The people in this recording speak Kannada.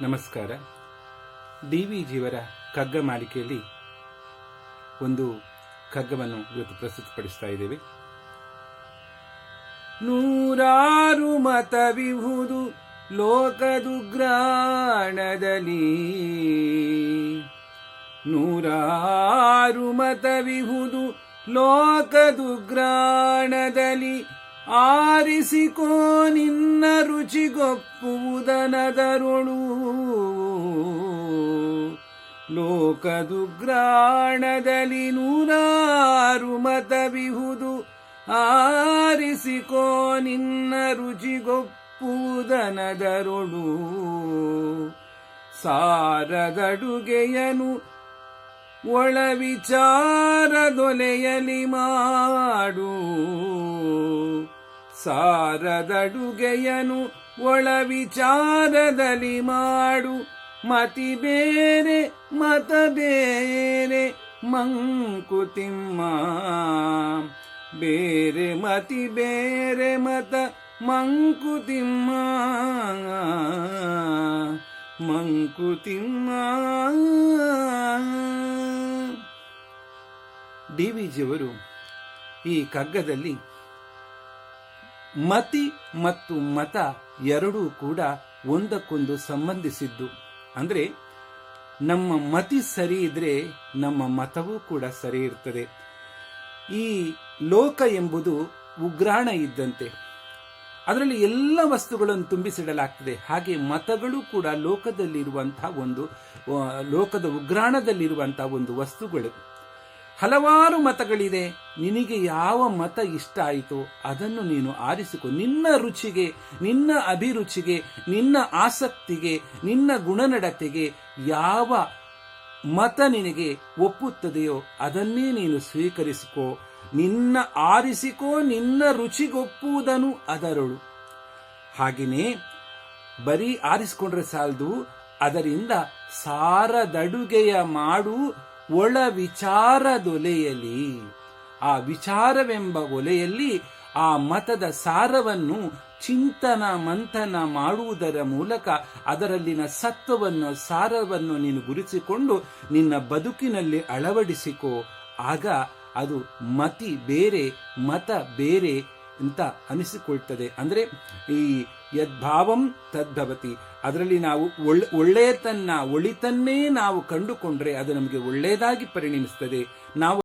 ನಮಸ್ಕಾರ. DVಜಿಯವರ ಕಗ್ಗ ಮಾಲಿಕೆಯಲ್ಲಿ ಒಂದು ಕಗ್ಗವನ್ನು ಇವತ್ತು ಪ್ರಸ್ತುತಪಡಿಸ್ತಾ ಇದ್ದೇವೆ. ನೂರಾರು ಮತವಿಹುದು ಲೋಕದುಗ್ರಾಣದಲ್ಲಿ, ನೂರಾರು ಮತವಿಹುದು ಲೋಕದುಗ್ರಾಣದಲ್ಲಿ, ಆರಿಸಿಕೋ ನಿನ್ನ ರುಚಿಗೊಪ್ಪುವುದನದರೊಳು. ಲೋಕದುಗ್ರಾಣದಲ್ಲಿ ನೂರಾರು ಮತವಿಹುದು, ಆರಿಸಿಕೋ ನಿನ್ನ ರುಚಿಗೊಪ್ಪುವುದನದರೊಳು. ಸಾರದಡುಗೆಯನು ಒಳ ವಿಚಾರದೊಲೆಯಲಿ ಮಾಡು, ಸಾರದಡುಗೆಯನು ಒಳ ವಿಚಾರದಲ್ಲಿ ಮಾಡು. ಮತಿ ಬೇರೆ ಮತ ಬೇರೆ ಮಂಕುತಿಮ್ಮ, ಬೇರೆ ಮತಿ ಬೇರೆ ಮತ ಮಂಕುತಿಮ್ಮ, ಮಂಕುತಿಮ್ಮ. DVಜಿಯವರು ಈ ಕಗ್ಗದಲ್ಲಿ ಮತಿ ಮತ್ತು ಮತ ಎರಡೂ ಕೂಡ ಒಂದಕ್ಕೊಂದು ಸಂಬಂಧಿಸಿದ್ದು. ಅಂದರೆ ನಮ್ಮ ಮತಿ ಸರಿ ಇದ್ರೆ ನಮ್ಮ ಮತವೂ ಕೂಡ ಸರಿ ಇರ್ತದೆ. ಈ ಲೋಕ ಎಂಬುದು ಉಗ್ರಾಣ ಇದ್ದಂತೆ, ಅದರಲ್ಲಿ ಎಲ್ಲ ವಸ್ತುಗಳನ್ನು ತುಂಬಿಸಿಡಲಾಗ್ತದೆ. ಹಾಗೆ ಮತಗಳು ಕೂಡ ಲೋಕದಲ್ಲಿರುವಂತಹ ಲೋಕದ ಉಗ್ರಾಣದಲ್ಲಿರುವಂತಹ ಒಂದು ವಸ್ತುಗಳು. ಹಲವಾರು ಮತಗಳಿದೆ. ನಿನಗೆ ಯಾವ ಮತ ಇಷ್ಟ ಆಯಿತೋ ಅದನ್ನು ನೀನು ಆರಿಸಿಕೊ. ನಿನ್ನ ರುಚಿಗೆ, ನಿನ್ನ ಅಭಿರುಚಿಗೆ, ನಿನ್ನ ಆಸಕ್ತಿಗೆ, ನಿನ್ನ ಗುಣನಡತೆಗೆ ಯಾವ ಮತ ನಿನಗೆ ಒಪ್ಪುತ್ತದೆಯೋ ಅದನ್ನೇ ನೀನು ಸ್ವೀಕರಿಸಿಕೋ. ನಿನ್ನ ಆರಿಸಿಕೋ, ನಿನ್ನ ರುಚಿಗೊಪ್ಪುವುದನ್ನು ಅದರೊಳು. ಹಾಗೆಯೇ ಬರೀ ಆರಿಸಿಕೊಂಡ್ರೆ ಸಾಲದು, ಅದರಿಂದ ಸಾರದಡುಗೆಯ ಮಾಡು ಒಳ ವಿಚಾರದೊಲೆಯಲಿ. ಆ ವಿಚಾರವೆಂಬ ಒಲೆಯಲ್ಲಿ ಆ ಮತದ ಸಾರವನ್ನು ಚಿಂತನ ಮಂಥನ ಮಾಡುವುದರ ಮೂಲಕ ಅದರಲ್ಲಿನ ಸತ್ವವನ್ನು, ಸಾರವನ್ನು ನೀನು ಗುರುತಿಸಿಕೊಂಡು ನಿನ್ನ ಬದುಕಿನಲ್ಲಿ ಅಳವಡಿಸಿಕೋ. ಆಗ ಅದು ಮತಿ ಬೇರೆ ಮತ ಬೇರೆ ಅಂತ ಅನಿಸಿಕೊಳ್ತದೆ. ಅಂದರೆ ಈ ಯದ್ಭಾವಂ ತದ್ಭವತಿ, ಅದರಲ್ಲಿ ನಾವು ಒಳ್ಳೆಯತನ್ನ, ಒಳಿತನ್ನೇ ನಾವು ಕಂಡುಕೊಂಡ್ರೆ ಅದು ನಮಗೆ ಒಳ್ಳೆಯದಾಗಿ ಪರಿಣಮಿಸ್ತದೆ. ನಾವು